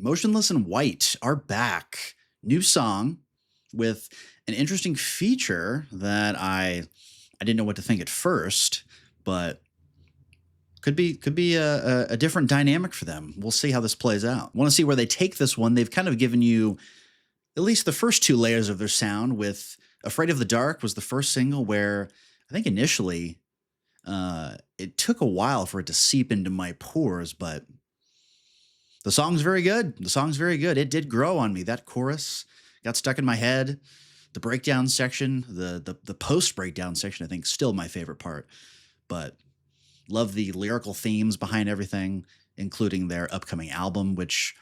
Motionless and White are back. New song with an interesting feature that I didn't know what to think at first, but could be a different dynamic for them. We'll see how this plays out. Want to see where they take this one. They've kind of given you at least the first two layers of their sound with Afraid of the Dark was the first single where I think initially it took a while for it to seep into my pores, but the song's very good. The song's very good. It did grow on me. That chorus got stuck in my head. The breakdown section, the post breakdown section, I think still my favorite part. But love the lyrical themes behind everything, including their upcoming album, which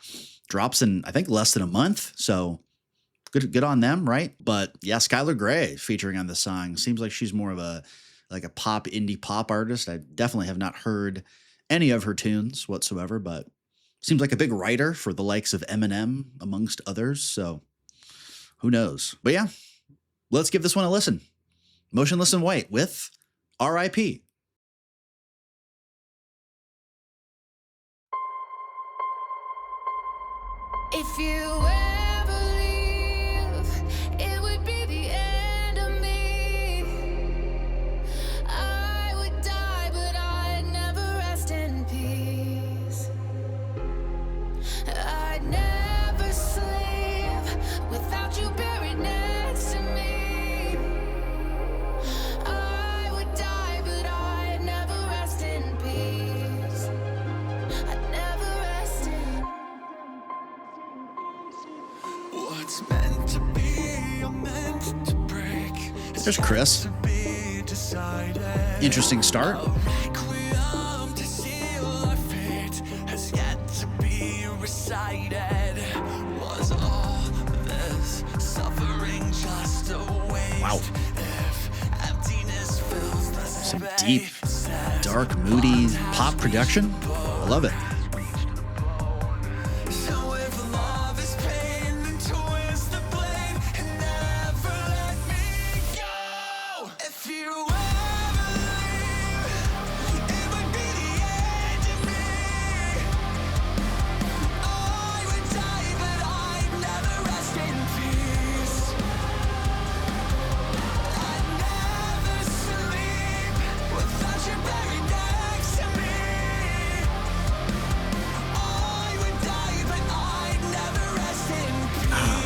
drops in I think less than a month. So good on them, right? But yeah, Skylar Grey featuring on the song. Seems like she's more of a pop indie pop artist. I definitely have not heard any of her tunes whatsoever, but seems like a big writer for the likes of Eminem, amongst others. So who knows? But yeah, let's give this one a listen. Motionless and White with R.I.P. If you ever leave, it would be the end of me. I would die, but I'd never rest in peace. I'd never sleep without you buried next to me. I would die, but I'd never rest in peace. I'd never rest in. What's meant to be or meant to break. There's Chris. Interesting start. Wow. Some deep, dark, moody pop production. I love it.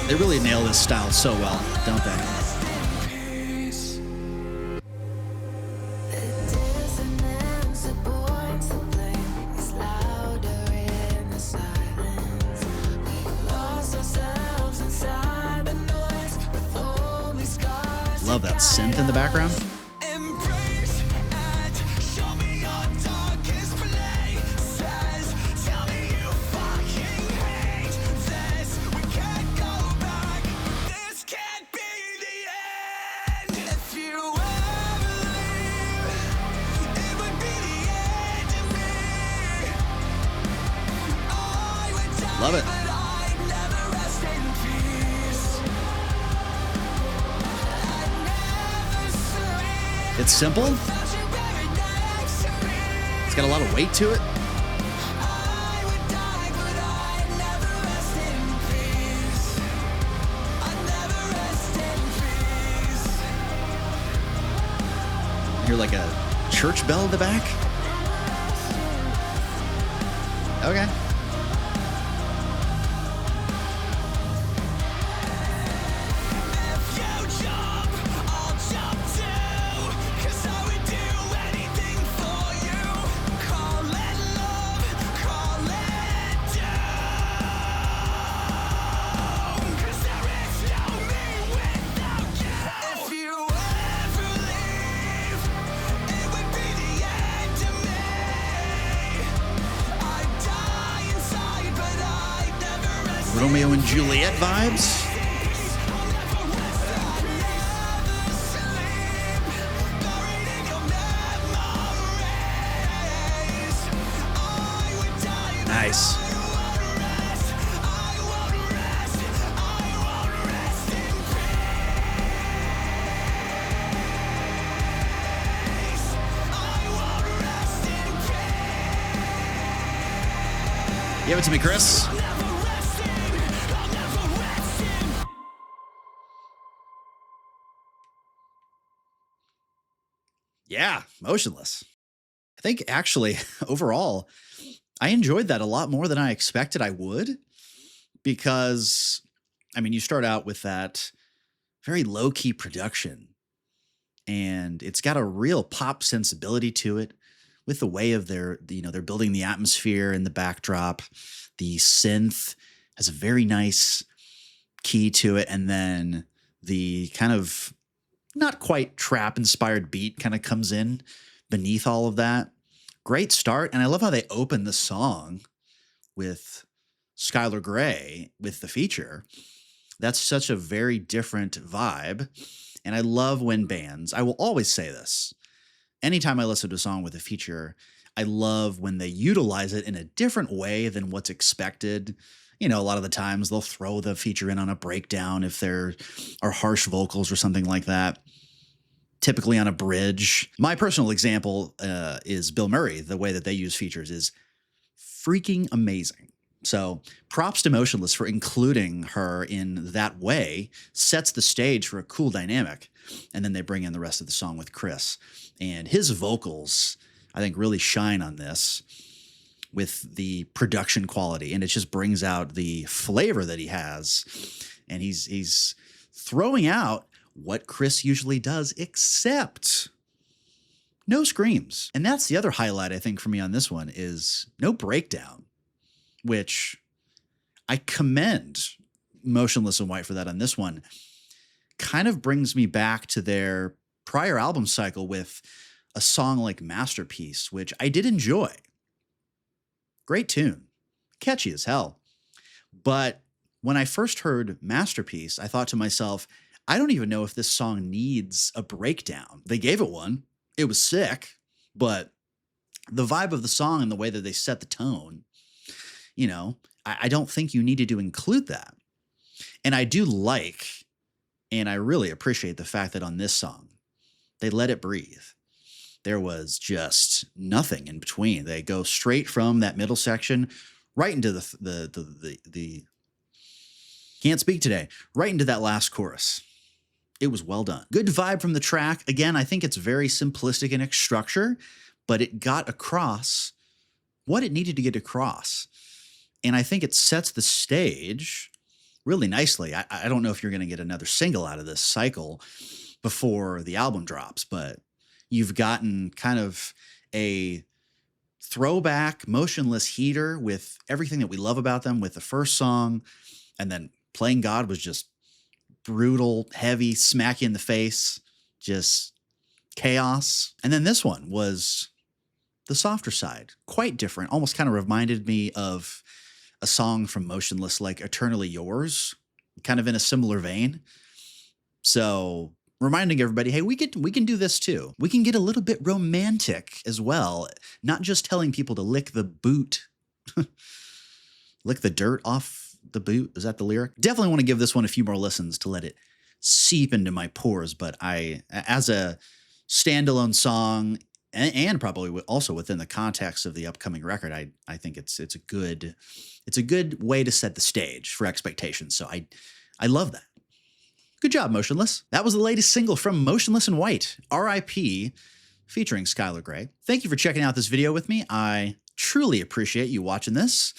They really nail this style so well, don't they? Love that synth in the background. Love it. It's simple. It's got a lot of weight to it. Hear like a church bell in the back. Okay. Romeo and Juliet vibes. Nice. Give it to me, Chris. Yeah, Motionless. I think actually, overall, I enjoyed that a lot more than I expected I would because, I mean, you start out with that very low key production and it's got a real pop sensibility to it with the way of they're building the atmosphere and the backdrop. The synth has a very nice key to it. And then the kind of not quite trap inspired beat kind of comes in beneath all of that. Great start. And I love how they open the song with Skylar Gray with the feature. That's such a very different vibe. And I love when bands, I will always say this, anytime I listen to a song with a feature, I love when they utilize it in a different way than what's expected. A lot of the times they'll throw the feature in on a breakdown if there are harsh vocals or something like that, typically on a bridge. My personal example is Bill Murray. The way that they use features is freaking amazing. So props to Motionless for including her in that way, sets the stage for a cool dynamic. And then they bring in the rest of the song with Chris. And his vocals, I think, really shine on this with the production quality. And it just brings out the flavor that he has. And he's throwing out what Chris usually does, except no screams. And that's the other highlight, I think, for me on this one is no breakdown, which I commend Motionless and White for that on this one. Kind of brings me back to their prior album cycle with a song like Masterpiece, which I did enjoy. Great tune, catchy as hell. But when I first heard Masterpiece, I thought to myself, I don't even know if this song needs a breakdown. They gave it one. It was sick, but the vibe of the song and the way that they set the tone, I don't think you needed to include that. And I do like, and I really appreciate the fact that on this song, they let it breathe. There was just nothing in between. They go straight from that middle section right into the can't speak today, right into that last chorus. It was well done. Good vibe from the track. Again, I think it's very simplistic in its structure, but it got across what it needed to get across. And I think it sets the stage really nicely. I don't know if you're going to get another single out of this cycle before the album drops, but you've gotten kind of a throwback Motionless heater with everything that we love about them with the first song. And then Playing God was just brutal, heavy, smack you in the face, just chaos. And then this one was the softer side, quite different, almost kind of reminded me of a song from Motionless like Eternally Yours, kind of in a similar vein. So reminding everybody, hey, we can do this too. We can get a little bit romantic as well, not just telling people to lick the boot, lick the dirt off the boot. Is that the lyric? Definitely want to give this one a few more listens to let it seep into my pores. But as a standalone song and probably also within the context of the upcoming record, I think it's a good way to set the stage for expectations. So I love that. Good job, Motionless. That was the latest single from Motionless and White, R.I.P, featuring Skylar Gray. Thank you for checking out this video with me. I truly appreciate you watching this.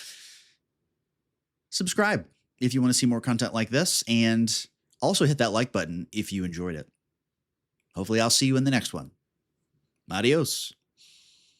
Subscribe if you want to see more content like this, and also hit that like button if you enjoyed it. Hopefully I'll see you in the next one. Adios.